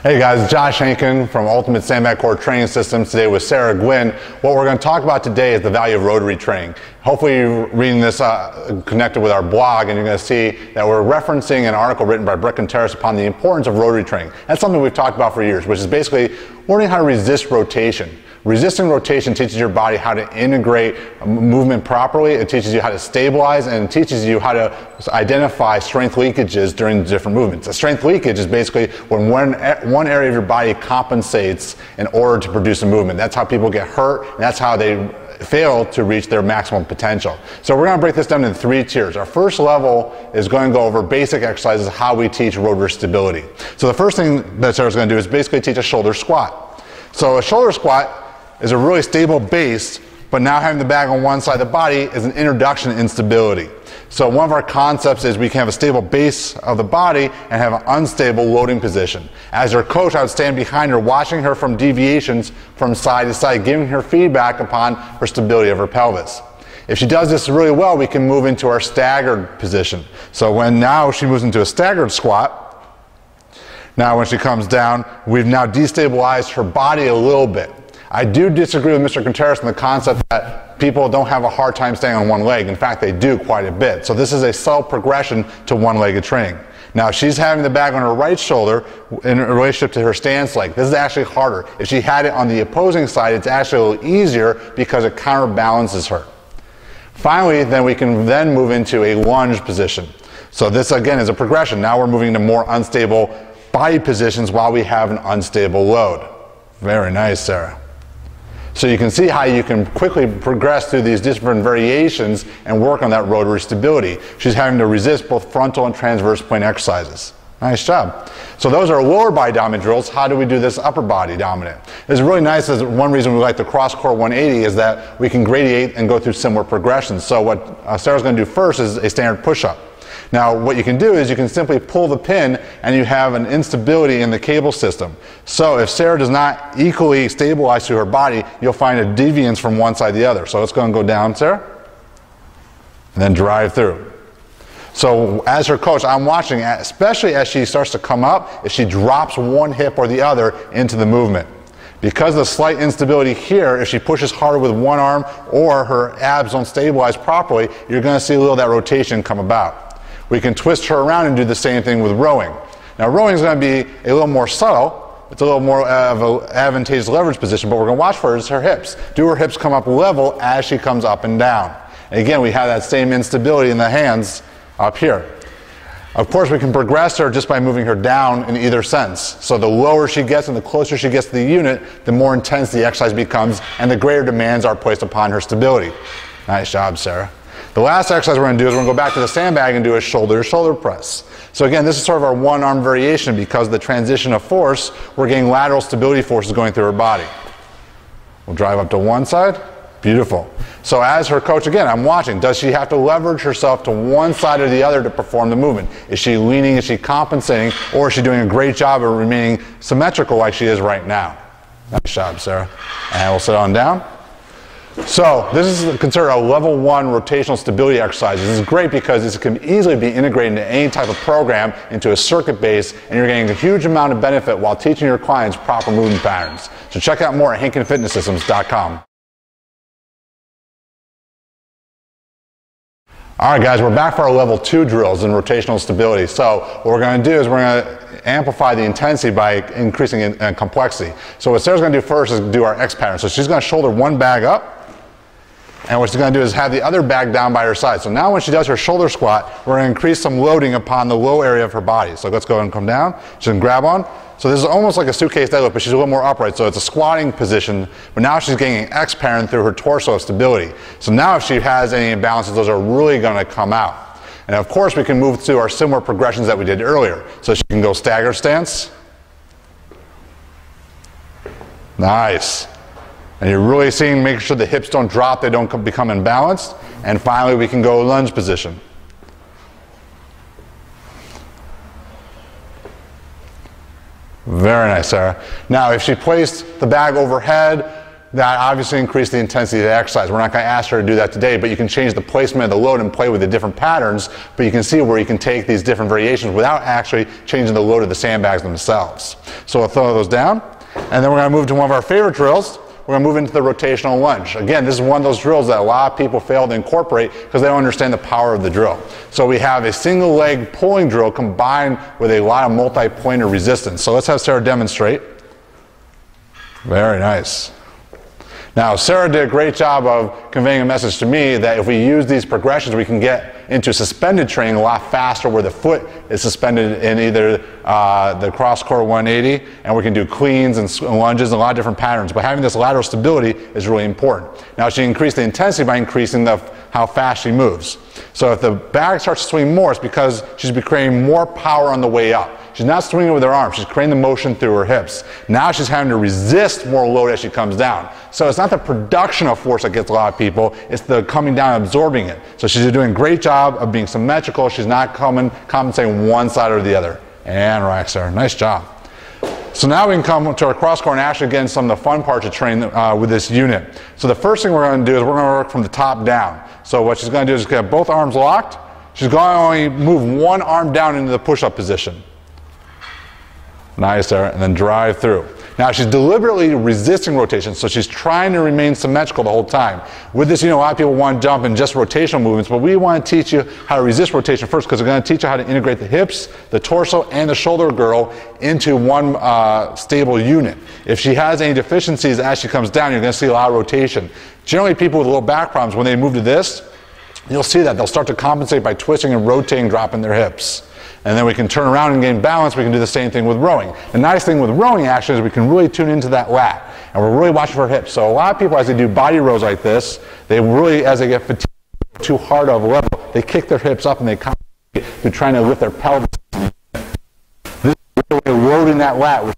Hey guys, Josh Hankin from Ultimate Sandbag Core Training Systems today with Sarah Gwynn. What we're going to talk about today is the value of rotary training. Hopefully you're reading this connected with our blog, and you're going to see that we're referencing an article written by Breck and Terrace upon the importance of rotary training. That's something we've talked about for years, which is basically learning how to resist rotation. Resisting rotation teaches your body how to integrate movement properly. It teaches you how to stabilize, and it teaches you how to identify strength leakages during different movements. A strength leakage is basically when one area of your body compensates in order to produce a movement. That's how people get hurt, and that's how they fail to reach their maximum potential. So we're going to break this down into 3 tiers. Our first level is going to go over basic exercises, how we teach rotary stability. So the first thing that Sarah's going to do is basically teach a shoulder squat. So a shoulder squat is a really stable base, but now having the bag on one side of the body is an introduction to instability. So one of our concepts is we can have a stable base of the body and have an unstable loading position. As your coach, I would stand behind her, watching her from deviations from side to side, giving her feedback upon her stability of her pelvis. If she does this really well, we can move into our staggered position. So when now she moves into a staggered squat, now when she comes down, we've now destabilized her body a little bit. I do disagree with Mr. Contreras in the concept that people don't have a hard time staying on one leg. In fact, they do quite a bit. So this is a subtle progression to one-legged training. Now, she's having the bag on her right shoulder in relationship to her stance leg. This is actually harder. If she had it on the opposing side, it's actually a little easier because it counterbalances her. Finally, then we can then move into a lunge position. So this, again, is a progression. Now we're moving to more unstable body positions while we have an unstable load. Very nice, Sarah. So you can see how you can quickly progress through these different variations and work on that rotary stability. She's having to resist both frontal and transverse plane exercises. Nice job. So those are lower body dominant drills. How do we do this upper body dominant? It's really nice. As one reason we like the cross core 180 is that we can gradiate and go through similar progressions. So what Sarah's going to do first is a standard push-up. Now what you can do is you can simply pull the pin and you have an instability in the cable system. So if Sarah does not equally stabilize through her body, you'll find a deviance from one side to the other. So it's going to go down, Sarah, and then drive through. So as her coach, I'm watching, especially as she starts to come up, if she drops one hip or the other into the movement. Because of the slight instability here, if she pushes harder with one arm or her abs don't stabilize properly, you're going to see a little of that rotation come about. We can twist her around and do the same thing with rowing. Now rowing is going to be a little more subtle. It's a little more of an advantageous leverage position, but what we're going to watch for is her hips. Do her hips come up level as she comes up and down? And again, we have that same instability in the hands up here. Of course, we can progress her just by moving her down in either sense. So the lower she gets and the closer she gets to the unit, the more intense the exercise becomes and the greater demands are placed upon her stability. Nice job, Sarah. The last exercise we're going to do is we're going to go back to the sandbag and do a shoulder-to-shoulder press. So again, this is sort of our one-arm variation because of the transition of force, we're getting lateral stability forces going through her body. We'll drive up to one side. Beautiful. So as her coach, again, I'm watching. Does she have to leverage herself to one side or the other to perform the movement? Is she leaning? Is she compensating? Or is she doing a great job of remaining symmetrical like she is right now? Nice job, Sarah. And we'll sit on down. So this is considered a level 1 rotational stability exercise. This is great because this can easily be integrated into any type of program into a circuit base, and you're getting a huge amount of benefit while teaching your clients proper movement patterns. So check out more at hankinfitnesssystems.com. Alright guys, we're back for our level 2 drills in rotational stability. So what we're going to do is we're going to amplify the intensity by increasing in complexity. So what Sarah's going to do first is do our X pattern. So she's going to shoulder one bag up. And what she's going to do is have the other bag down by her side. So now when she does her shoulder squat, we're going to increase some loading upon the low area of her body. So let's go ahead and come down. She's going to grab on. So this is almost like a suitcase deadlift, but she's a little more upright. So it's a squatting position, but now she's getting an X pattern through her torso stability. So now if she has any imbalances, those are really going to come out. And of course, we can move to our similar progressions that we did earlier. So she can go stagger stance. Nice. And you're really seeing, making sure the hips don't drop, they don't become imbalanced. And finally, we can go lunge position. Very nice, Sarah. Now, if she placed the bag overhead, that obviously increase the intensity of the exercise. We're not going to ask her to do that today, but you can change the placement of the load and play with the different patterns, but you can see where you can take these different variations without actually changing the load of the sandbags themselves. So we'll throw those down, and then we're going to move to one of our favorite drills. We're going to move into the rotational lunge. Again, this is one of those drills that a lot of people fail to incorporate because they don't understand the power of the drill. So we have a single leg pulling drill combined with a lot of multi-pointer resistance. So let's have Sarah demonstrate. Very nice. Now, Sarah did a great job of conveying a message to me that if we use these progressions, we can get into suspended training a lot faster where the foot is suspended in either the cross-court 180, and we can do cleans and lunges and a lot of different patterns. But having this lateral stability is really important. Now, she increased the intensity by increasing how fast she moves. So if the bag starts to swing more, it's because she's creating more power on the way up. She's not swinging with her arms, she's creating the motion through her hips. Now she's having to resist more load as she comes down. So it's not the production of force that gets a lot of people, it's the coming down and absorbing it. So she's doing a great job of being symmetrical, she's not compensating one side or the other. And relax there, nice job. So now we can come to our cross-court and actually get into some of the fun parts to train with this unit. So the first thing we're going to do is we're going to work from the top down. So what she's going to do is get both arms locked. She's going to only move one arm down into the push-up position. Nice there, and then drive through. Now she's deliberately resisting rotation, so she's trying to remain symmetrical the whole time. With this, a lot of people want to jump in just rotational movements, but we want to teach you how to resist rotation first because we're going to teach you how to integrate the hips, the torso, and the shoulder girdle into one stable unit. If she has any deficiencies as she comes down, you're going to see a lot of rotation. Generally, people with low back problems, when they move to this, you'll see that they'll start to compensate by twisting and rotating, dropping their hips. And then we can turn around and gain balance. We can do the same thing with rowing. The nice thing with rowing actually is we can really tune into that lat. And we're really watching for hips. So a lot of people, as they do body rows like this, they really, as they get fatigued too hard of a level, they kick their hips up and they compensate through trying to lift their pelvis. This is really loading that lat with